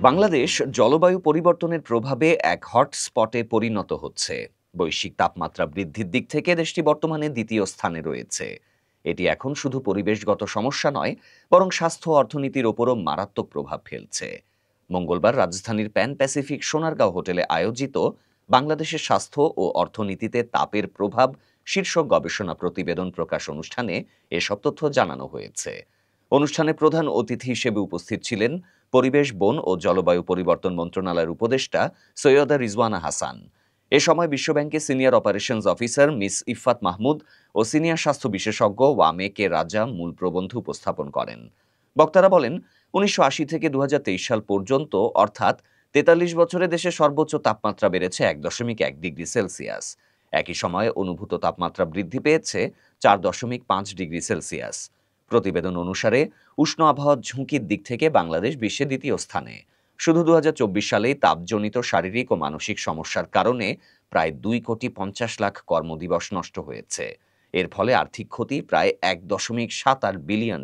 বাংলাদেশ জলবায়ু পরিবর্তনের প্রভাবে এক হটস্পটে পরিণত হচ্ছে। বৈশ্বিক তাপমাত্রা বৃদ্ধির দিক থেকে দেশটি বর্তমানে দ্বিতীয় স্থানে রয়েছে। এটি এখন শুধু পরিবেশগত সমস্যা নয়, বরং স্বাস্থ্য অর্থনীতির ওপরও মারাত্মক প্রভাব ফেলছে। মঙ্গলবার রাজধানীর প্যান প্যাসিফিক সোনারগাঁও হোটেলে আয়োজিত বাংলাদেশের স্বাস্থ্য ও অর্থনীতিতে তাপের প্রভাব শীর্ষক গবেষণা প্রতিবেদন প্রকাশ অনুষ্ঠানে এসব তথ্য জানানো হয়েছে। অনুষ্ঠানে প্রধান অতিথি হিসেবে উপস্থিত ছিলেন পরিবেশ, বন ও জলবায়ু পরিবর্তন মন্ত্রণালয়ের উপদেষ্টা সৈয়দা রিজওয়ানা হাসান। এ সময় বিশ্বব্যাংকের senior operations officer miss Iffat Mahmud ও সিনিয়র স্বাস্থ্য বিশেষজ্ঞ ওয়ামে কে রাজা মূল প্রবন্ধ উপস্থাপন করেন। বক্তারা বলেন, ১৯৮০ থেকে ২০২৩ সাল পর্যন্ত অর্থাৎ ৪৩ বছরে দেশে সর্বোচ্চ তাপমাত্রা বেড়েছে ১.১ ডিগ্রি সেলসিয়াস। একই সময়ে অনুভূত তাপমাত্রা বৃদ্ধি পেয়েছে ৪.৫ ডিগ্রি সেলসিয়াস। প্রতিবেদন অনুসারে উষ্ণ আবহাওয়ার ঝুঁকির দিক থেকে বাংলাদেশ বিশ্বে দ্বিতীয় স্থানে। শুধু ২০২৪ সালেই তাপজনিত শারীরিক ও মানসিক সমস্যার কারণে প্রায় ২,৫০,০০,০০০ কর্মদিবস নষ্ট হয়েছে। এর ফলে আর্থিক ক্ষতি প্রায় $১.৭৮ বিলিয়ন।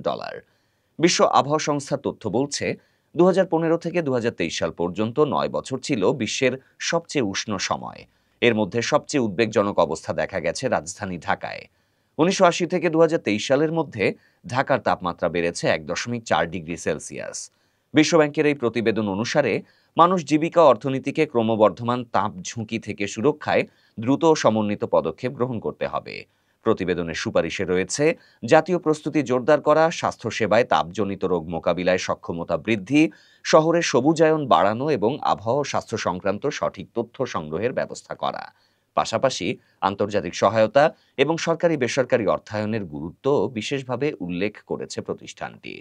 বিশ্ব আবহাওয়া সংস্থার তথ্য বলছে, ২০১৫ থেকে ২০২৩ সাল পর্যন্ত ৯ বছর ছিল বিশ্বের সবচেয়ে উষ্ণ সময়। এর মধ্যে সবচেয়ে উদ্বেগজনক অবস্থা দেখা গেছে রাজধানী ঢাকায়। ১৯৮০ থেকে ২০২৩ সালের মধ্যে ঢাকার তাপমাত্রা বেড়েছে ১.৪ ডিগ্রি সেলসিয়াস। বিশ্বব্যাংকের এই প্রতিবেদন অনুসারে মানুষ জীবিকা ও অর্থনীতিকে ক্রমবর্ধমান তাপ ঝুঁকি থেকে সুরক্ষায় দ্রুত ও সমন্বিত পদক্ষেপ গ্রহণ করতে হবে। প্রতিবেদনের সুপারিশে রয়েছে জাতীয় প্রস্তুতি জোরদার করা, স্বাস্থ্যসেবায় তাপজনিত রোগ মোকাবিলায় সক্ষমতা বৃদ্ধি, শহরের সবুজায়ন বাড়ানো এবং আবহাওয়া ও স্বাস্থ্য সংক্রান্ত সঠিক তথ্য সংগ্রহের ব্যবস্থা করা। পাশাপাশি আন্তর্জাতিক সহায়তা এবং সরকারি বেসরকারি অর্থায়নের গুরুত্ব বিশেষভাবে উল্লেখ করেছে প্রতিষ্ঠানটি।